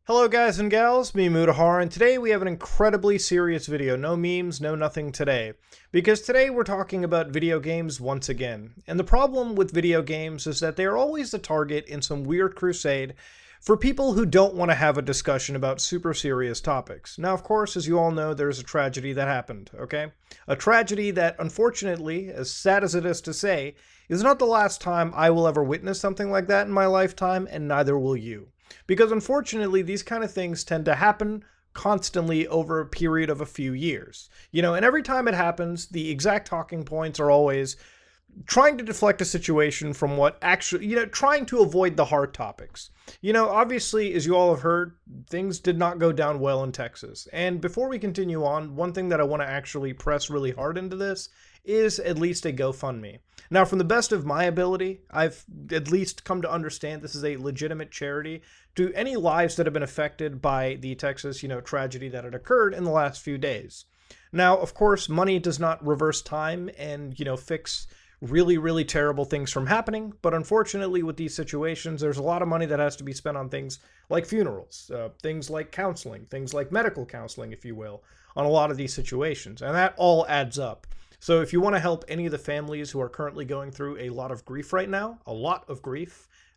Hello guys and gals, me Mutahar, and today we have an incredibly serious video. No memes, no nothing today. Because today we're talking about video games once again. And the problem with video games is that they are always the target in some weird crusade for people who don't want to have a discussion about super serious topics. Now, of course, as you all know, there's a tragedy that happened, okay? A tragedy that, unfortunately, as sad as it is to say, is not the last time I will ever witness something like that in my lifetime, and neither will you. Because unfortunately, these kind of things tend to happen constantly over a period of a few years. And every time it happens, the exact talking points are always trying to deflect a situation from what actually, trying to avoid the hard topics. Obviously, as you all have heard, things did not go down well in Texas. And before we continue on, one thing that I want to actually press really hard into this is at least a GoFundMe. Now, from the best of my ability, I've at least come to understand this is a legitimate charity to any lives that have been affected by the Texas, tragedy that had occurred in the last few days. Now, of course, money does not reverse time and, fix really, really terrible things from happening. But unfortunately, with these situations, there's a lot of money that has to be spent on things like funerals, things like counseling, things like medical counseling, if you will, on a lot of these situations. And that all adds up. So if you want to help any of the families who are currently going through a lot of grief right now,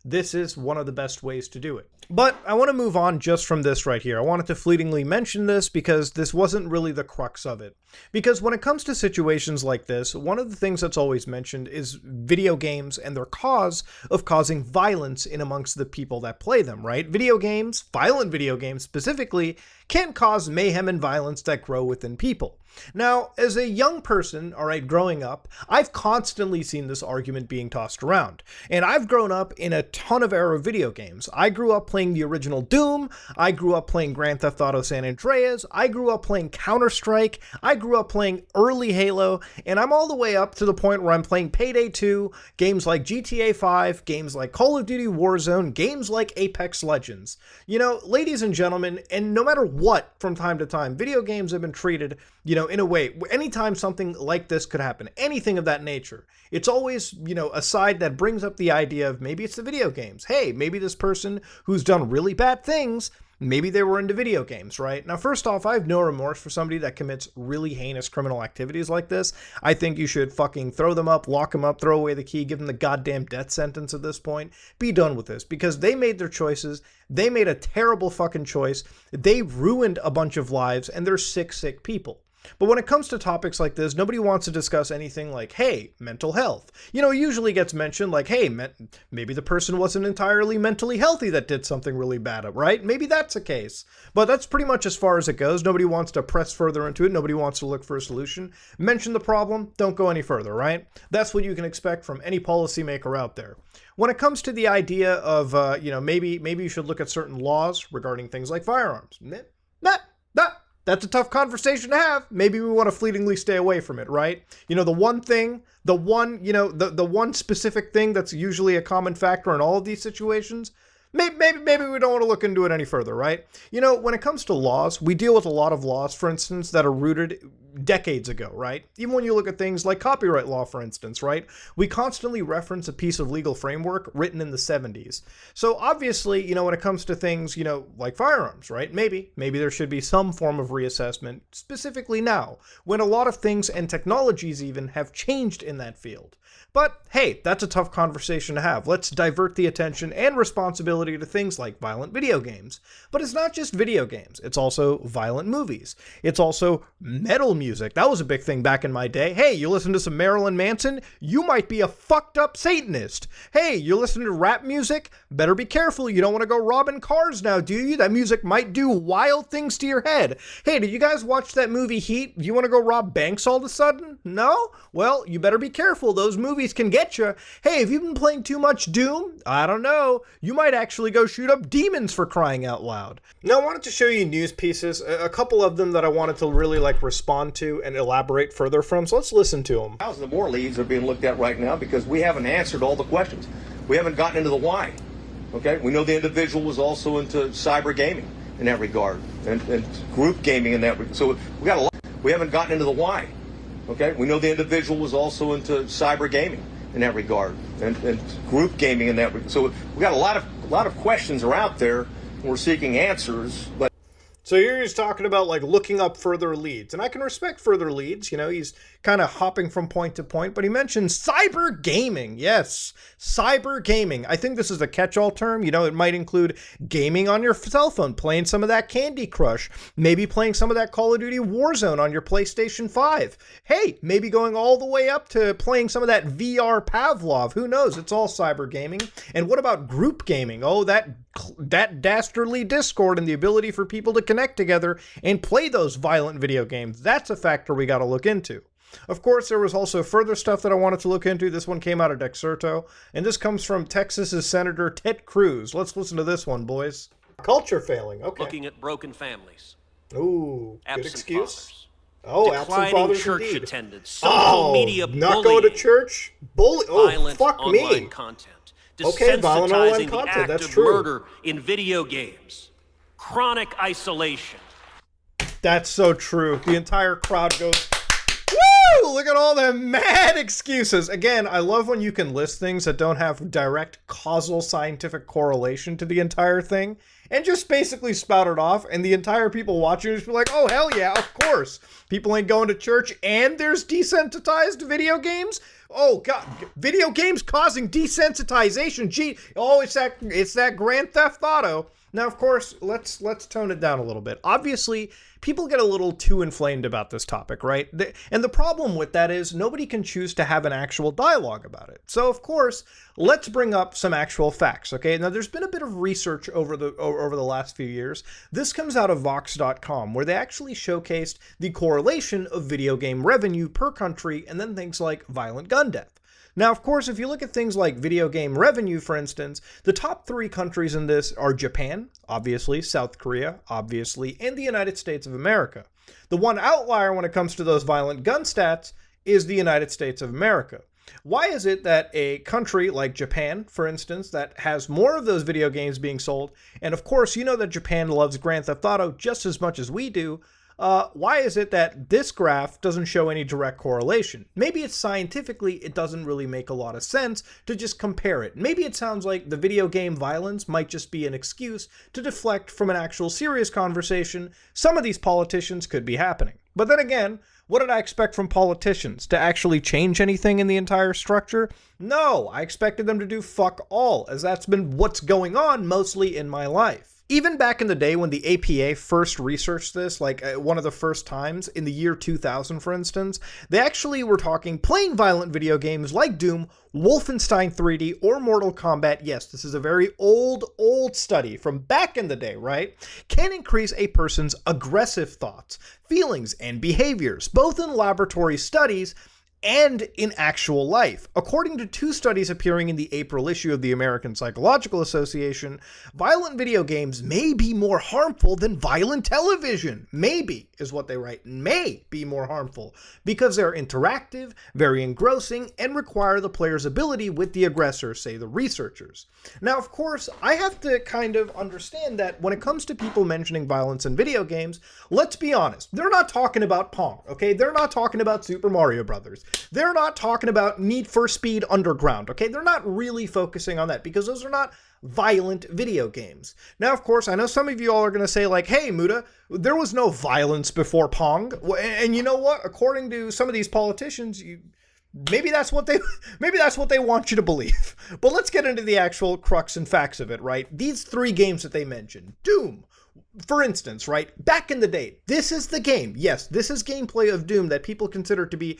this is one of the best ways to do it. But I want to move on just from this right here. I wanted to fleetingly mention this because this wasn't really the crux of it. Because when it comes to situations like this, one of the things that's always mentioned is video games and their cause of causing violence in amongst the people that play them, right? Video games, violent video games specifically, can cause mayhem and violence that grow within people. Now, as a young person, growing up, I've constantly seen this argument being tossed around. And I've grown up in a ton of era video games. I grew up playing the original Doom, I grew up playing Grand Theft Auto San Andreas, I grew up playing Counter-Strike, I grew up playing early Halo, and I'm all the way up to the point where I'm playing Payday 2, games like GTA 5, games like Call of Duty Warzone, games like Apex Legends. Ladies and gentlemen, and no matter what, from time to time, video games have been treated, in a way, anytime something like this could happen, anything of that nature, it's always, a side that brings up the idea of maybe it's the video games. Hey, maybe this person who's done really bad things, maybe they were into video games, right? Now, first off, I have no remorse for somebody that commits really heinous criminal activities like this. I think you should fucking throw them up, lock them up, throw away the key, give them the goddamn death sentence at this point. Be done with this, because they made their choices. They made a terrible fucking choice. They ruined a bunch of lives, and they're sick, sick people. But when it comes to topics like this, nobody wants to discuss anything like, hey, mental health. It usually gets mentioned like, hey, maybe the person wasn't entirely mentally healthy that did something really bad, right? Maybe that's a case. But that's pretty much as far as it goes. Nobody wants to press further into it. Nobody wants to look for a solution. Mention the problem, don't go any further, right? That's what you can expect from any policymaker out there. When it comes to the idea of, maybe you should look at certain laws regarding things like firearms. That's a tough conversation to have. Maybe we want to fleetingly stay away from it, right? The one specific thing that's usually a common factor in all of these situations, maybe we don't want to look into it any further, right? When it comes to laws, we deal with a lot of laws, for instance, that are rooted decades ago, right? Even when you look at things like copyright law, for instance, right? We constantly reference a piece of legal framework written in the 70s. So obviously, when it comes to things, like firearms, right? Maybe there should be some form of reassessment, specifically now, when a lot of things and technologies even have changed in that field. But hey, that's a tough conversation to have. Let's divert the attention and responsibility to things like violent video games. But it's not just video games. It's also violent movies. It's also metal music. That was a big thing back in my day. Hey, you listen to some Marilyn Manson? You might be a fucked up Satanist. Hey, you listen to rap music? Better be careful. You don't want to go robbing cars now, do you? That music might do wild things to your head. Hey, did you guys watch that movie Heat? Do you want to go rob banks all of a sudden? No? Well, you better be careful. Those movies can get you. Hey, have you been playing too much Doom? I don't know. You might actually go shoot up demons, for crying out loud. Now, I wanted to show you news pieces, a couple of them that I wanted to really respond to and elaborate further from. So let's listen to them. Thousands of more leads are being looked at right now because we haven't answered all the questions. We haven't gotten into the why. Okay, we know the individual was also into cyber gaming in that regard and group gaming in that regard. So we got a lot. We haven't gotten into the why. Okay, we know the individual was also into cyber gaming in that regard and group gaming in that regard. So we got a lot of questions are out there We're seeking answers, but So here he's talking about like looking up further leads, and I can respect further leads. You know, he's kind of hopping from point to point, but he mentioned cyber gaming. Yes, cyber gaming. I think this is a catch-all term. You know, it might include gaming on your cell phone, playing some of that Candy Crush, maybe playing some of that Call of Duty Warzone on your PlayStation 5. Hey, maybe going all the way up to playing some of that VR Pavlov. Who knows? It's all cyber gaming. And what about group gaming? Oh, that dastardly Discord and the ability for people to connect together and play those violent video games. That's a factor we got to look into. Of course, there was also further stuff that I wanted to look into. This one came out of Dexerto, and this comes from Texas's Senator Ted Cruz. Let's listen to this one, boys. Culture failing. Okay. Looking at broken families. Ooh, good Absent excuse. fathers. Oh, absent Declining fathers church indeed. attendance. Social media not bullying. going to church. Oh, Violent fuck online me. content. Okay, violent online Desensitizing the content, act that's of true. murder in video games. Chronic isolation. That's so true. The entire crowd goes, woo! Look at all the mad excuses. Again, I love when you can list things that don't have direct causal scientific correlation to the entire thing and just basically spout it off, and the entire people watching just be like, oh, hell yeah, of course. People ain't going to church, and there's desensitized video games? Oh, God. Video games causing desensitization. Gee, oh, it's that Grand Theft Auto. Now, of course, let's tone it down a little bit. Obviously, people get a little too inflamed about this topic, right? And the problem with that is nobody can choose to have an actual dialogue about it. So, of course, let's bring up some actual facts, okay? Now, there's been a bit of research over the last few years. This comes out of Vox.com, where they actually showcased the correlation of video game revenue per country and then things like violent gun death. Now, of course, if you look at things like video game revenue, for instance, the top 3 countries in this are Japan, obviously, South Korea, obviously, and the United States of America. The one outlier when it comes to those violent gun stats is the United States of America. Why is it that a country like Japan, for instance, that has more of those video games being sold, and of course, you know that Japan loves Grand Theft Auto just as much as we do, why is it that this graph doesn't show any direct correlation? Maybe it's scientifically, it doesn't really make a lot of sense to just compare it. Maybe it sounds like the video game violence might just be an excuse to deflect from an actual serious conversation. Some of these politicians could be happening. But then again, what did I expect from politicians? To actually change anything in the entire structure? No, I expected them to do fuck all, as that's been what's going on mostly in my life. Even back in the day when the APA first researched this, like one of the first times, in the year 2000 for instance, they actually were talking playing violent video games like Doom, Wolfenstein 3D, or Mortal Kombat, yes, this is a very old study from back in the day, right, can increase a person's aggressive thoughts, feelings, and behaviors, both in laboratory studies and in actual life. According to 2 studies appearing in the April issue of the American Psychological Association, violent video games may be more harmful than violent television. Maybe, is what they write, may be more harmful, because they're interactive, very engrossing, and require the player's ability with the aggressor, say the researchers. Now, of course, I have to kind of understand that when it comes to people mentioning violence in video games, let's be honest, they're not talking about Pong, okay? They're not talking about Super Mario Brothers. They're not talking about Need for Speed Underground, okay? They're not really focusing on that because those are not violent video games. Now, of course, I know some of you all are going to say like, hey, Muta, there was no violence before Pong. And you know what? According to some of these politicians, maybe that's what they want you to believe. But let's get into the actual crux and facts of it, right? These 3 games that they mentioned, Doom, for instance, right? Back in the day, this is the game. Yes, this is gameplay of Doom that people consider to be,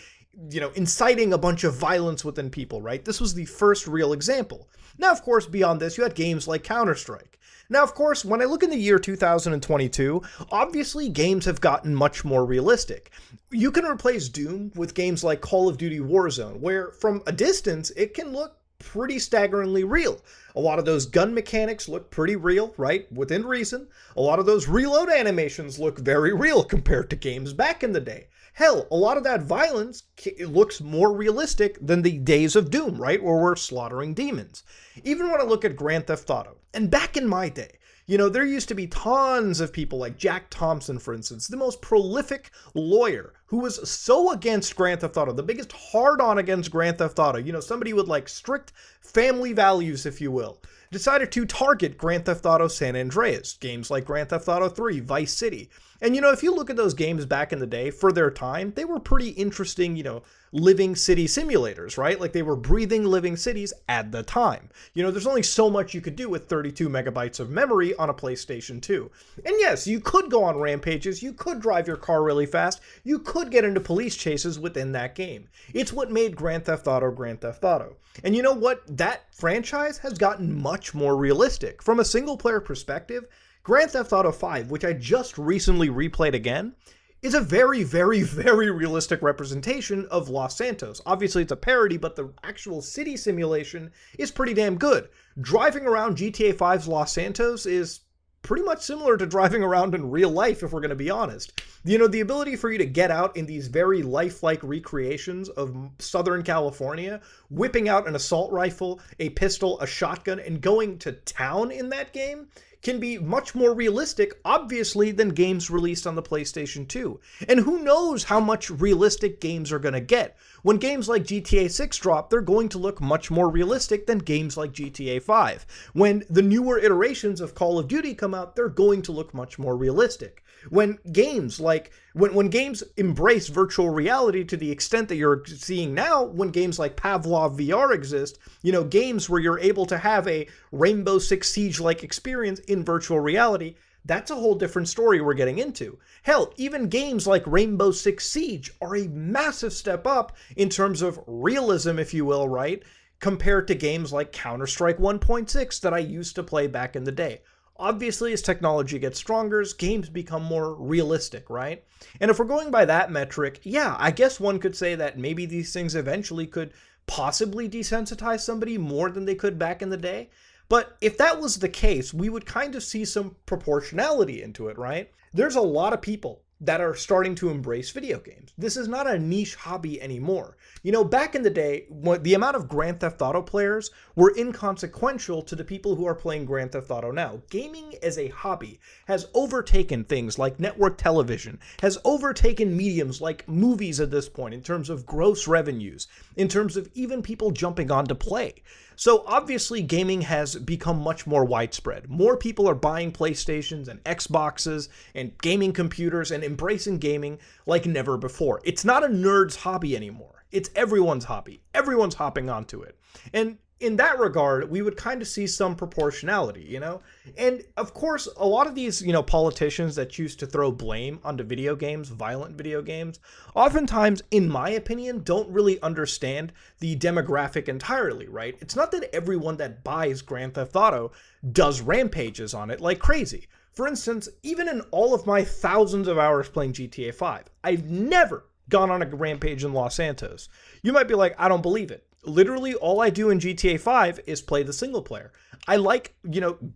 inciting a bunch of violence within people, right? This was the first real example. Now, of course, beyond this, you had games like Counter-Strike. Now, of course, when I look in the year 2022, obviously games have gotten much more realistic. You can replace Doom with games like Call of Duty Warzone, where from a distance, it can look pretty staggeringly real. A lot of those gun mechanics look pretty real, right? Within reason. A lot of those reload animations look very real compared to games back in the day. Hell, a lot of that violence looks more realistic than the days of Doom, right? Where we're slaughtering demons. Even when I look at Grand Theft Auto, and back in my day, there used to be tons of people like Jack Thompson, for instance, the most prolific lawyer who was so against Grand Theft Auto, the biggest hard-on against Grand Theft Auto, somebody with like strict family values, if you will. decided to target Grand Theft Auto San Andreas, games like Grand Theft Auto 3, Vice City. And if you look at those games back in the day, for their time, they were pretty interesting, living city simulators, right? Like they were breathing living cities at the time. There's only so much you could do with 32 megabytes of memory on a PlayStation 2. And yes, you could go on rampages, you could drive your car really fast, you could get into police chases within that game. It's what made Grand Theft Auto Grand Theft Auto. And you know what? That franchise has gotten much more realistic. From a single player perspective, Grand Theft Auto 5, which I just recently replayed again, is a very, very, very realistic representation of Los Santos. Obviously, it's a parody, but the actual city simulation is pretty damn good. Driving around GTA 5's Los Santos is pretty much similar to driving around in real life, if we're going to be honest. The ability for you to get out in these very lifelike recreations of Southern California, whipping out an assault rifle, a pistol, a shotgun, and going to town in that game can be much more realistic, obviously, than games released on the PlayStation 2. And who knows how much realistic games are going to get. When games like GTA 6 drop, they're going to look much more realistic than games like GTA 5. When the newer iterations of Call of Duty come out, they're going to look much more realistic. When games when games embrace virtual reality to the extent that you're seeing now, when games like Pavlov VR exist, games where you're able to have a Rainbow Six Siege-like experience in virtual reality, that's a whole different story we're getting into. Hell, even games like Rainbow Six Siege are a massive step up in terms of realism, if you will, right? Compared to games like Counter-Strike 1.6 that I used to play back in the day. Obviously, as technology gets stronger, games become more realistic, right? And if we're going by that metric, yeah, I guess one could say that maybe these things eventually could possibly desensitize somebody more than they could back in the day. But if that was the case, we would kind of see some proportionality into it, right? There's a lot of people that are starting to embrace video games. This is not a niche hobby anymore. Back in the day, the amount of Grand Theft Auto players were inconsequential to the people who are playing Grand Theft Auto now. Gaming as a hobby has overtaken things like network television, has overtaken mediums like movies at this point in terms of gross revenues, in terms of even people jumping on to play. So obviously gaming has become much more widespread. More people are buying PlayStations and Xboxes and gaming computers and embracing gaming like never before. It's not a nerd's hobby anymore. It's everyone's hobby. Everyone's hopping onto it. And in that regard, we would kind of see some proportionality, And of course, a lot of these, politicians that choose to throw blame onto video games, violent video games, oftentimes, in my opinion, don't really understand the demographic entirely, right? It's not that everyone that buys Grand Theft Auto does rampages on it like crazy. For instance, even in all of my thousands of hours playing GTA 5, I've never gone on a rampage in Los Santos. You might be like, I don't believe it. Literally, all I do in GTA 5 is play the single player. I like,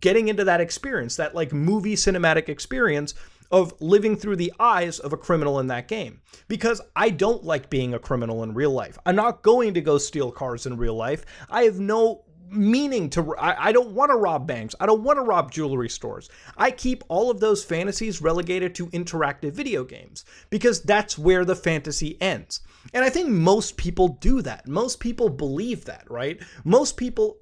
getting into that experience, that movie cinematic experience of living through the eyes of a criminal in that game. Because I don't like being a criminal in real life. I'm not going to go steal cars in real life. I have no meaning to, I don't want to rob banks. I don't want to rob jewelry stores. I keep all of those fantasies relegated to interactive video games because that's where the fantasy ends. And I think most people do that. Most people believe that, right? Most people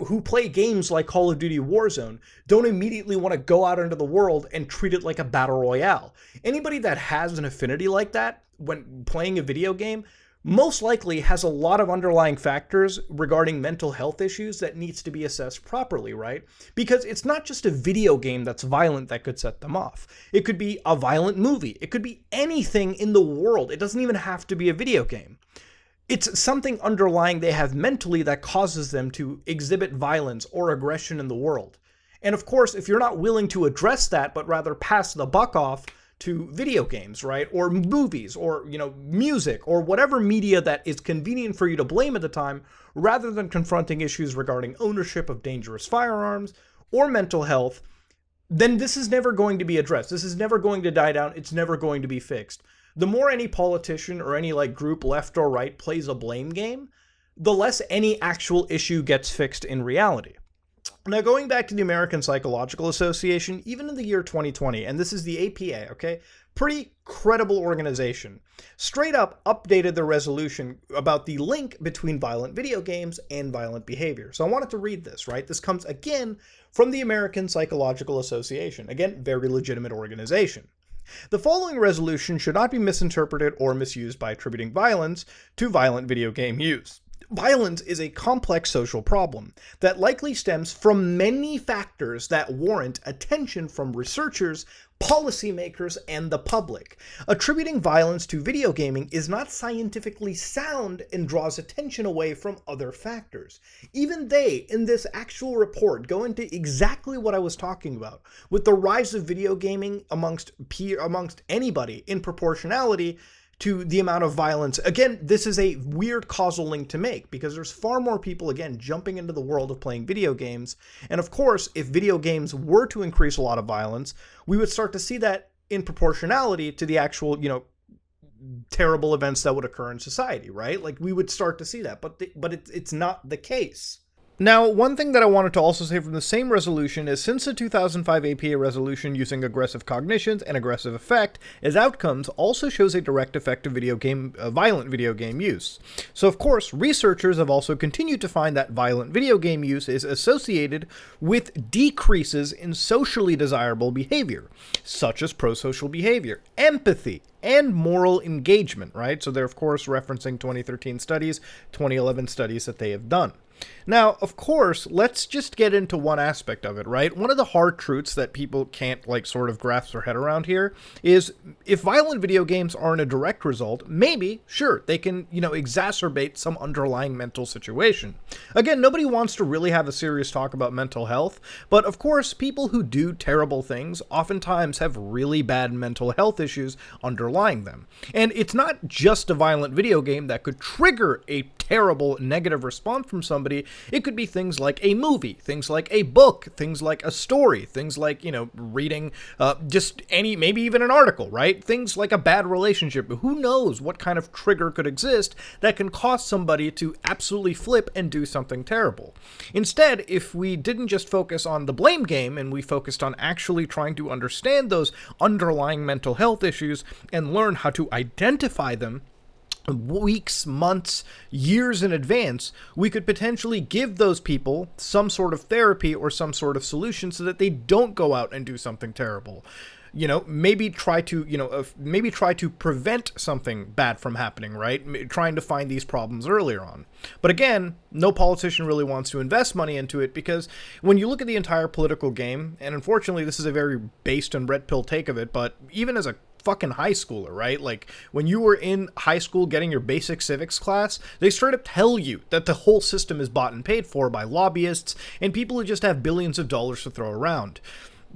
who play games like Call of Duty Warzone don't immediately want to go out into the world and treat it like a battle royale. Anybody that has an affinity like that when playing a video game most likely has a lot of underlying factors regarding mental health issues that needs to be assessed properly, right? Because it's not just a video game that's violent that could set them off. It could be a violent movie. It could be anything in the world. It doesn't even have to be a video game. It's something underlying they have mentally that causes them to exhibit violence or aggression in the world. And of course, if you're not willing to address that, but rather pass the buck off to video games, right? Or movies, or, music, or whatever media that is convenient for you to blame at the time, rather than confronting issues regarding ownership of dangerous firearms or mental health, then this is never going to be addressed. This is never going to die down. It's never going to be fixed. The more any politician or any group, left or right, plays a blame game, the less any actual issue gets fixed in reality. Now, going back to the American Psychological Association, even in the year 2020, and this is the APA, okay, pretty credible organization, straight up updated their resolution about the link between violent video games and violent behavior. So I wanted to read this, right? This comes again from the American Psychological Association. Again, very legitimate organization. The following resolution should not be misinterpreted or misused by attributing violence to violent video game use. Violence is a complex social problem that likely stems from many factors that warrant attention from researchers, policymakers, and the public. Attributing violence to video gaming is not scientifically sound and draws attention away from other factors. Even they, in this actual report, go into exactly what I was talking about, with the rise of video gaming amongst anybody in proportionality to the amount of violence. Again, this is a weird causal link to make because there's far more people, again, jumping into the world of playing video games. And of course, if video games were to increase a lot of violence, we would start to see that in proportionality to the actual, terrible events that would occur in society, right? Like, we would start to see that, but it's not the case. Now, one thing that I wanted to also say from the same resolution is since the 2005 APA resolution using aggressive cognitions and aggressive affect as outcomes also shows a direct effect of violent video game use. So of course, researchers have also continued to find that violent video game use is associated with decreases in socially desirable behavior, such as prosocial behavior, empathy, and moral engagement, right? So they're of course referencing 2013 studies, 2011 studies that they have done. Now, of course, let's just get into one aspect of it, right? One of the hard truths that people can't, sort of grasp their head around here is if violent video games aren't a direct result, maybe, sure, they can, exacerbate some underlying mental situation. Again, nobody wants to really have a serious talk about mental health, but of course, people who do terrible things oftentimes have really bad mental health issues underlying them. And it's not just a violent video game that could trigger a terrible negative response from somebody. It could be things like a movie, things like a book, things like a story, things like, reading maybe even an article, right? Things like a bad relationship. Who knows what kind of trigger could exist that can cause somebody to absolutely flip and do something terrible. Instead, if we didn't just focus on the blame game and we focused on actually trying to understand those underlying mental health issues and learn how to identify them weeks, months, years in advance, we could potentially give those people some sort of therapy or some sort of solution so that they don't go out and do something terrible. Maybe try to prevent something bad from happening, right? Trying to find these problems earlier on. But again, no politician really wants to invest money into it because when you look at the entire political game, and unfortunately this is a very based and red pill take of it, but even as a fucking high schooler, right? Like when you were in high school getting your basic civics class, they straight up tell you that the whole system is bought and paid for by lobbyists and people who just have billions of dollars to throw around.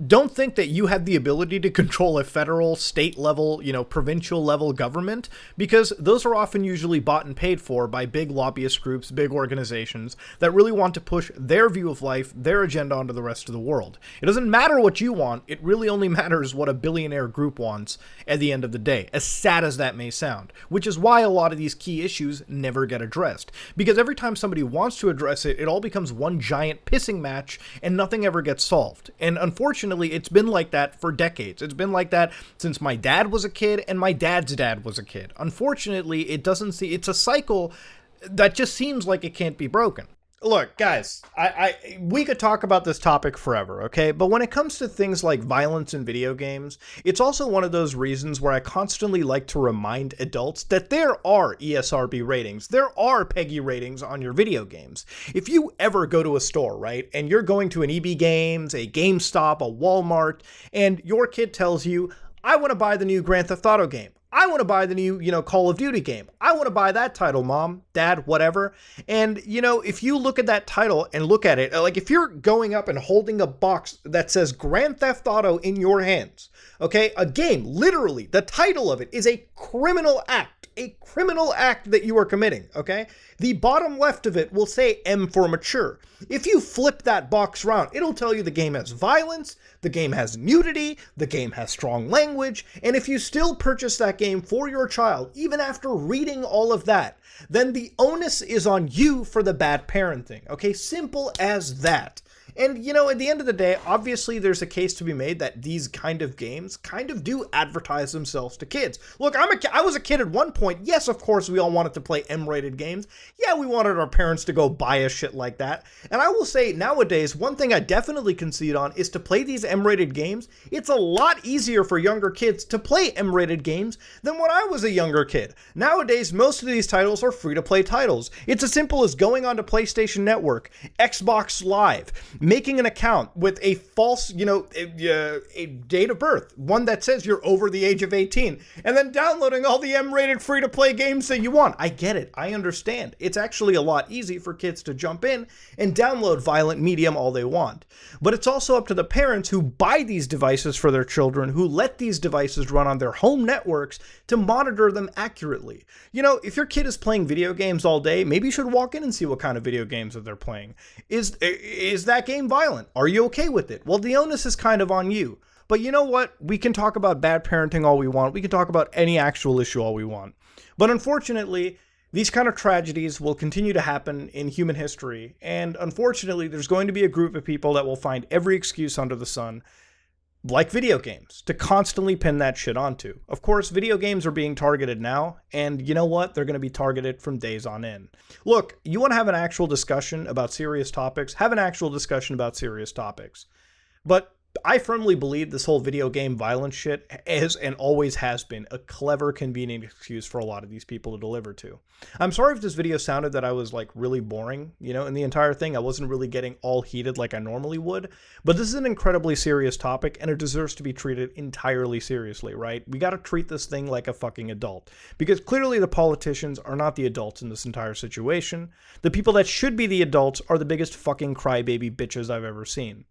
Don't think that you have the ability to control a federal, state level, provincial level government, because those are often usually bought and paid for by big lobbyist groups, big organizations that really want to push their view of life, their agenda onto the rest of the world. It doesn't matter what you want, it really only matters what a billionaire group wants at the end of the day, as sad as that may sound, which is why a lot of these key issues never get addressed. Because every time somebody wants to address it, it all becomes one giant pissing match and nothing ever gets solved. And unfortunately, it's been like that for decades. It's been like that since my dad was a kid and my dad's dad was a kid. Unfortunately, it's a cycle that just seems like it can't be broken. Look, guys, we could talk about this topic forever, okay? But when it comes to things like violence in video games, it's also one of those reasons where I constantly like to remind adults that there are ESRB ratings, there are PEGI ratings on your video games. If you ever go to a store, right, and you're going to an EB Games, a GameStop, a Walmart, and your kid tells you, I want to buy the new Grand Theft Auto game. I want to buy the new, Call of Duty game. I want to buy that title, Mom, Dad, whatever. And, if you look at that title and look at it, like if you're going up and holding a box that says Grand Theft Auto in your hands, okay, a game, literally, the title of it is a criminal act that you are committing, okay? The bottom left of it will say M for mature. If you flip that box around, it'll tell you the game has violence, the game has nudity, the game has strong language, and if you still purchase that game for your child, even after reading all of that, then the onus is on you for the bad parenting, okay? Simple as that. And, you know, at the end of the day, obviously there's a case to be made that these kind of games kind of do advertise themselves to kids. Look, I was a kid at one point. Yes, of course, we all wanted to play M-rated games. Yeah, we wanted our parents to go buy us shit like that. And I will say, nowadays, one thing I definitely concede on is to play these M-rated games. It's a lot easier for younger kids to play M-rated games than when I was a younger kid. Nowadays, most of these titles are free-to-play titles. It's as simple as going onto PlayStation Network, Xbox Live, making an account with a false, you know, a date of birth, one that says you're over the age of 18, and then downloading all the M-rated free-to-play games that you want. I get it. I understand. It's actually a lot easy for kids to jump in and download violent medium all they want. But it's also up to the parents who buy these devices for their children, who let these devices run on their home networks to monitor them accurately. You know, if your kid is playing video games all day, maybe you should walk in and see what kind of video games that they're playing. Is that game violent? Are you okay with it? Well, the onus is kind of on you. But you know what? We can talk about bad parenting all we want. We can talk about any actual issue all we want. But unfortunately, these kind of tragedies will continue to happen in human history. And unfortunately, there's going to be a group of people that will find every excuse under the sun, like video games, to constantly pin that shit onto. Of course, video games are being targeted now, and you know what? They're going to be targeted from days on in. Look, you want to have an actual discussion about serious topics? Have an actual discussion about serious topics. But I firmly believe this whole video game violence shit is and always has been a clever, convenient excuse for a lot of these people to deliver to. I'm sorry if this video sounded that I was like really boring, you know, in the entire thing. I wasn't really getting all heated like I normally would, but this is an incredibly serious topic and it deserves to be treated entirely seriously, right? We got to treat this thing like a fucking adult, because clearly the politicians are not the adults in this entire situation. The people that should be the adults are the biggest fucking crybaby bitches I've ever seen.